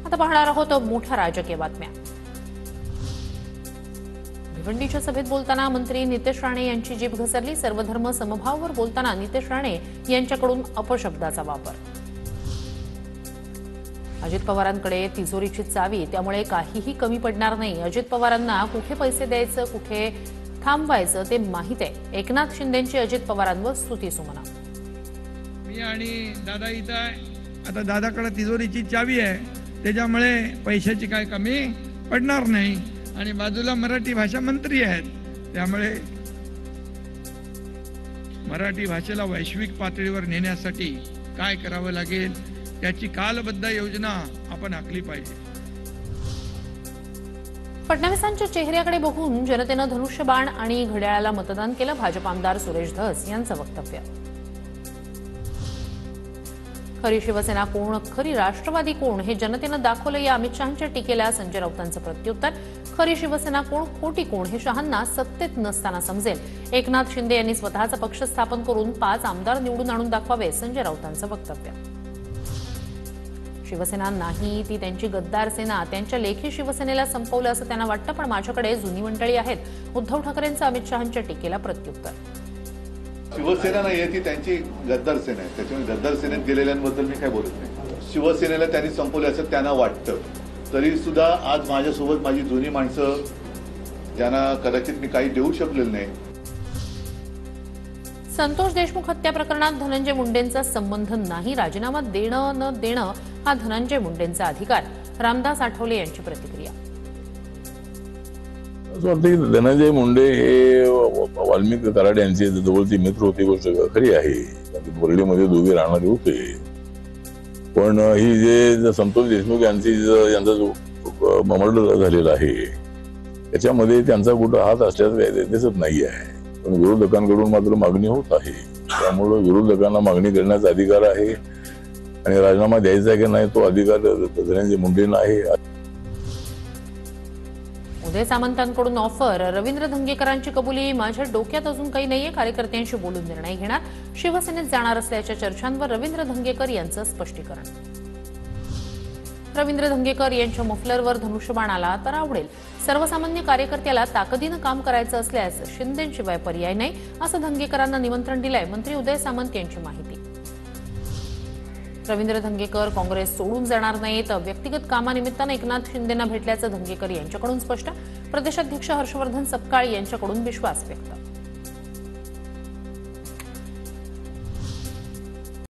आता पाहणार आहोत मोठ्या राजकीय बातम्या। भिवंडीच्या सभेत बोलताना मंत्री नितेश राणे यांची जीभ घसरली। सर्वधर्म समभावावर बोलताना नितेश राणे यांच्याकडून अपशब्दाचा वापर। अजित पवारांकडे तिजोरीची चावी, त्यामुळे काहीही कमी पडणार नाही। अजित पवारांना कुठे पैसे द्यायचं, कुठे थांबवायचं ते माहित आहे। एकनाथ शिंदेंची अजित पवारांवर स्तुतीसुमना। मी आणि दादा इथं आहे। आता दादाकडे तिजोरीची चावी आहे, त्याच्यामुळे पैशाची काय कमी पडणार नाही। आणि बाजूला मराठी भाषा मंत्री आहेत, त्यामुळे मराठी भाषेला वैश्विक पातळीवर नेण्यासाठी काय करावं लागेल त्याची कालबद्ध योजना आपण आखली पाहिजे। फडणवीसांच्या चेहऱ्याकडे बघून जनतेनं धनुष्यबाण आणि घड्याळाला मतदान केलं। भाजप आमदार सुरेश धस यांचं वक्तव्य। खरी शिवसेना कोण, खरी राष्ट्रवादी कोण हे जनतेनं दाखवलं, या अमित शहांच्या टीकेला संजय राऊतांचं प्रत्युत्तर। खरी शिवसेना कोण, खोटी कोण हे शहांना सत्तेत नसताना समजेल। एकनाथ शिंदे यांनी स्वतःचा पक्ष स्थापन करून 5 आमदार निवडून आणून दाखवावे, संजय राऊतांचं वक्तव्य। शिवसेना नाही ती त्यांची गद्दार सेना, त्यांच्या लेखी शिवसेनेला संपवलं असं त्यांना वाटतं, पण माझ्याकडे जुनी मंडळी आहेत। उद्धव ठाकरेंचं अमित शहांच्या टीकेला प्रत्युत्तर। शिवसेना नाही आहे ती त्यांची गद्दार सेना आहे, त्याच्यामुळे गद्दार सेनेत गेलेल्यांबद्दल मी काय बोलत नाही। शिवसेनेला त्यांनी संपवले असं त्यांना वाटतं, तरी सुद्धा आज माझ्यासोबत माझी जुनी माणसं ज्यांना कदाचित मी काही देऊ शकलेलं नाही। संतोष देशमुख हत्या प्रकरणात धनंजय मुंडेंचा संबंध नाही, राजीनामा देणं न देणं हा धनंजय मुंडेंचा अधिकार। रामदास आठवले यांची प्रतिक्रिया। असं वाटतं की धनंजय मुंडे हे वाल्मिकी कराड यांचे जवळची मित्र होती, गोष्ट खरी आहे। वरळीमध्ये दोघे राहणारे होते, पण ही जे संतोष देशमुख यांचा जो मर्डर झालेला आहे त्याच्यामध्ये त्यांचा कुठं हात असल्याचं काही दिसत नाही आहे, पण विरोधकांकडून मात्र मागणी होत आहे। त्यामुळे विरोधकांना मागणी करण्याचा अधिकार आहे आणि राजीनामा द्यायचा आहे की नाही तो अधिकार धनंजय मुंडेंना आहे। उदय सामंतांकडून ऑफर, रवींद्र धंगेकरांची कबुली, माझ्या डोक्यात अजून काही नाहीये, कार्यकर्त्यांशी बोलून निर्णय घेणार। शिवसेनेत जाणार असल्याच्या चर्चांवर रवींद्र धंगेकर यांचं स्पष्टीकरण। रवींद्र धंगेकर यांच्या मफलरवर धनुष्यबाण आला तर आवडेल। सर्वसामान्य कार्यकर्त्याला ताकदीनं काम करायचं असल्यास शिंदेशिवाय पर्याय नाही, असं धंगेकरांना निमंत्रण दिलंय मंत्री उदय सामंत यांची माहिती। रवींद्र धंगेकर काँग्रेस सोडून जाणार नाहीत। व्यक्तिगत कामानिमित्तानं एकनाथ शिंदेंना भेटल्याचं धंगेकर यांच्याकडून स्पष्ट। प्रदेशाध्यक्ष हर्षवर्धन सपकाळ यांच्याकडून विश्वास व्यक्त।